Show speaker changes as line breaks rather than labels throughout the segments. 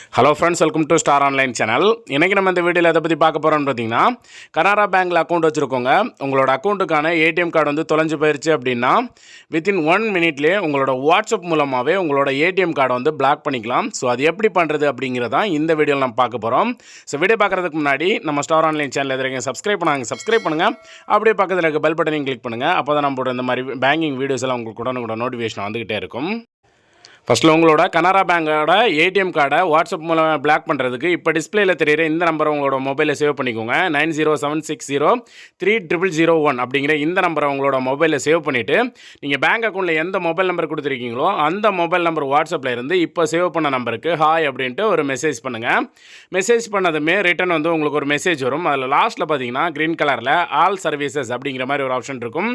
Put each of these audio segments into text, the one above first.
Hello friends, welcome to star online channel. இன்றைக்கி நம்ம இந்த வீடியோவில் எதை பற்றி பார்க்க போகிறோம்னு பார்த்தீங்கன்னா, கனரா பேங்க்கில் அக்கௌண்ட் வச்சுருக்கோங்க. உங்களோட அக்கௌண்ட்டுக்கான ஏடிஎம் கார்டு வந்து தொலைஞ்சு போயிடுச்சு அப்படின்னா, வித்தின் 1 மினிட்லேயே உங்களோட வாட்ஸ்அப் மூலமாகவே உங்களோட ஏடிஎம் கார்டை வந்து பிளாக் பண்ணிக்கலாம். ஸோ அது எப்படி பண்ணுறது அப்படிங்கிறதான் இந்த வீடியோவில் நம்ம பார்க்க போகிறோம். ஸோ வீடியோ பார்க்குறதுக்கு முன்னாடி நம்ம ஸ்டார் ஆன்லைன் சேனல் எதிர்க்க சப்ஸ்கிரைப் பண்ணுங்கள். அப்படியே பக்கத்தில் இருக்க பெல் பட்டனையும் கிளிக் பண்ணுங்கள். அப்போ தான் நம்மளோட இந்த மாதிரி பேங்கிங் வீடியோஸ் எல்லாம் உங்களுக்கு கூட நோட்டிஃபிகேஷன் வந்துக்கிட்டே இருக்கும். ஃபஸ்ட்டில் உங்களோட கனரா பேங்கோட ஏடிஎம் கார்டை வாட்ஸ்அப் மூலம் பிளாக் பண்ணுறதுக்கு இப்போ டிஸ்பிளேயில் தெரியுற இந்த நம்பரை உங்களோட மொபைலில் சேவ் பண்ணிக்கோங்க. 9076030001 அப்படிங்கிற இந்த நம்பரை உங்களோட மொபைலில் சேவ் பண்ணிவிட்டு, நீங்கள் பேங்க் அக்கௌண்ட்டில் எந்த மொபைல் நம்பர் கொடுத்துருக்கீங்களோ அந்த மொபைல் நம்பர் வாட்ஸ்அப்பில் இருந்து இப்போ சேவ் பண்ண நம்பருக்கு ஹாய் அப்படின்ட்டு ஒரு மெசேஜ் பண்ணுங்கள். மெசேஜ் பண்ணதுமே ரிட்டன் வந்து உங்களுக்கு ஒரு மெசேஜ் வரும். அதில் லாஸ்ட்டில் பார்த்தீங்கன்னா க்ரீன் கலரில் ஆல் சர்வீசஸ் அப்படிங்கிற மாதிரி ஒரு ஆப்ஷன் இருக்கும்.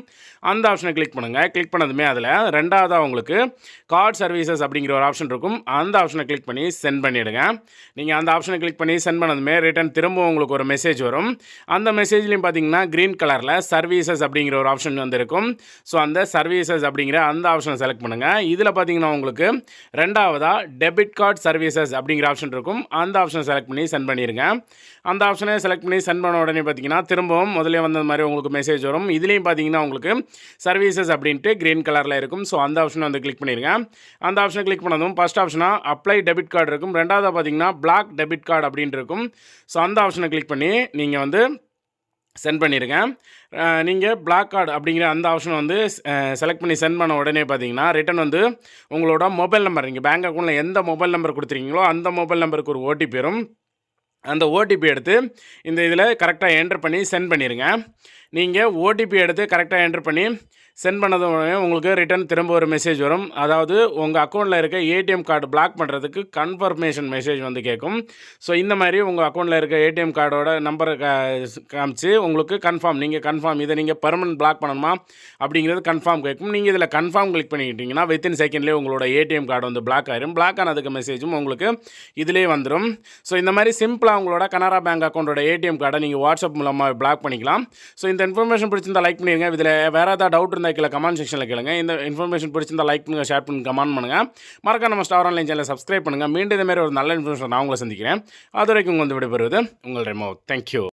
அந்த ஆப்ஷனை கிளிக் பண்ணுங்கள். கிளிக் பண்ணதுமே அதில் ரெண்டாவதாக உங்களுக்கு கார்டு சர்வீசஸ் அப்படிங்கிற ஒரு ஆப்ஷன் இருக்கும். அந்த ஆப்ஷனை கிளிக் பண்ணி சென்ட் பண்ணிவிடுங்க. நீங்கள் அந்த ஆப்ஷனை கிளிக் பண்ணி சென்ட் பண்ணதுமே ரிட்டன் திரும்ப உங்களுக்கு ஒரு மெசேஜ் வரும். அந்த மெசேஜ்லையும் பார்த்தீங்கன்னா க்ரீன் கலரில் சர்வீசஸ் அப்படிங்கிற ஒரு ஆப்ஷன் வந்து இருக்கும். ஸோ அந்த சர்வீசஸ் அப்படிங்கிற அந்த ஆப்ஷனை செலக்ட் பண்ணுங்கள். இதில் பார்த்தீங்கன்னா உங்களுக்கு ரெண்டாவதாக டெபிட் கார்டு சர்வீசஸ் அப்படிங்கிற ஆப்ஷன் இருக்கும். அந்த ஆப்ஷனை செலக்ட் பண்ணி சென்ட் பண்ணிடுங்க. அந்த ஆப்ஷனை செலக்ட் பண்ணி சென்ட் பண்ண உடனே பார்த்தீங்கன்னா திரும்பவும் முதலே வந்த மாதிரி உங்களுக்கு மெசேஜ் வரும். இதுலேயும் பார்த்தீங்கன்னா உங்களுக்கு சர்வீசஸ் அப்படின்ட்டு க்ரீன் கலரில் இருக்கும். ஸோ அந்த ஆப்ஷனை வந்து கிளிக் பண்ணிடுங்க. அந்த ஆப்ஷனை கிளிக் பண்ணதும் ஃபஸ்ட் ஆப்ஷனாக அப்ளை டெபிட் கார்டு இருக்கும். ரெண்டாவது பார்த்தீங்கன்னா பிளாக் டெபிட் கார்டு அப்படின்ட்டு இருக்கும். ஸோ அந்த ஆப்ஷனை கிளிக் பண்ணி நீங்கள் வந்து சென்ட் பண்ணிடுங்க. நீங்கள் பிளாக் கார்டு அப்படிங்கிற அந்த ஆப்ஷனை வந்து செலக்ட் பண்ணி சென்ட் பண்ண உடனே பார்த்தீங்கன்னா ரிட்டன் வந்து உங்களோட மொபைல் நம்பர், நீங்கள் பேங்க் அக்கௌண்ட்டில் எந்த மொபைல் நம்பர் கொடுத்துருக்கீங்களோ அந்த மொபைல் நம்பருக்கு ஒரு ஓடிபி வரும். அந்த ஓடிபி எடுத்து இந்த இதில் கரெக்டாக என்ட்ரு பண்ணி சென்ட் பண்ணிடுங்க. நீங்கள் ஓடிபி எடுத்து கரெக்டாக என்ட்ரு பண்ணி சென்ட் பண்ணது உங்களுக்கு ரிட்டன் திரும்ப ஒரு மெசேஜ் வரும். அதாவது உங்கள் அக்கௌண்ட்டில் இருக்க ஏடிஎம் கார்டு பிளாக் பண்ணுறதுக்கு கன்ஃபர்மேஷன் மெசேஜ் வந்து கேட்கும். ஸோ இந்த மாதிரி உங்கள் அக்கௌண்ட்டில் இருக்க ஏடிஎம் கார்டோட நம்பரை காமிச்சு உங்களுக்கு கன்ஃபார்ம் இதை நீங்கள் பர்மனன்ட் பிளாக் பண்ணணுமா அப்படிங்கிறது கன்ஃபார்ம் கேட்கும். நீங்கள் இதில் கன்ஃபார்ம் கிளிக் பண்ணிக்கிட்டிங்கன்னா வித்தின் செகண்ட்லேயே உங்களோட ஏடிஎம் கார்டு வந்து பிளாக் ஆயிரும். பிளாக் ஆனதுக்கு மெசேஜும் உங்களுக்கு இதிலே வந்துடும். ஸோ இந்த மாதிரி சிம்பிளாக உங்களோட கனரா பேங்க் அக்கௌண்ட்டோட ஏடிஎம் கார்டை நீங்கள் வாட்ஸ்அப் மூலமாக பிளாக் பண்ணிக்கலாம். ஸோ இந்த இன்ஃபர்மேஷன் பிடிச்சிருந்தா லைக் பண்ணிடுங்க. இதில் வேறு ஏதாவது டவுட் இருந்தால் கீழே கமெண்ட் செக்ஷனில் கேளுங்க. இந்த இன்ஃபர்மேஷன் பிடிச்சிருந்தா லைக் பண்ணுங்கள், ஷேர் பண்ணுங்கள், கமெண்ட் பண்ணுங்கள். மறக்காம நம்ம ஸ்டார் ஆன்லைன் சேனலை சப்ஸ்கிரைப் பண்ணுங்கள். மீண்டும் இதே மாதிரி ஒரு நல்ல இன்ஃபர்மேஷன் நான் உங்களை சந்திக்கிறேன். அது வரைக்கும் வந்து விடைபெறுவது உங்கள் ரெமோ. தேங்க்யூ.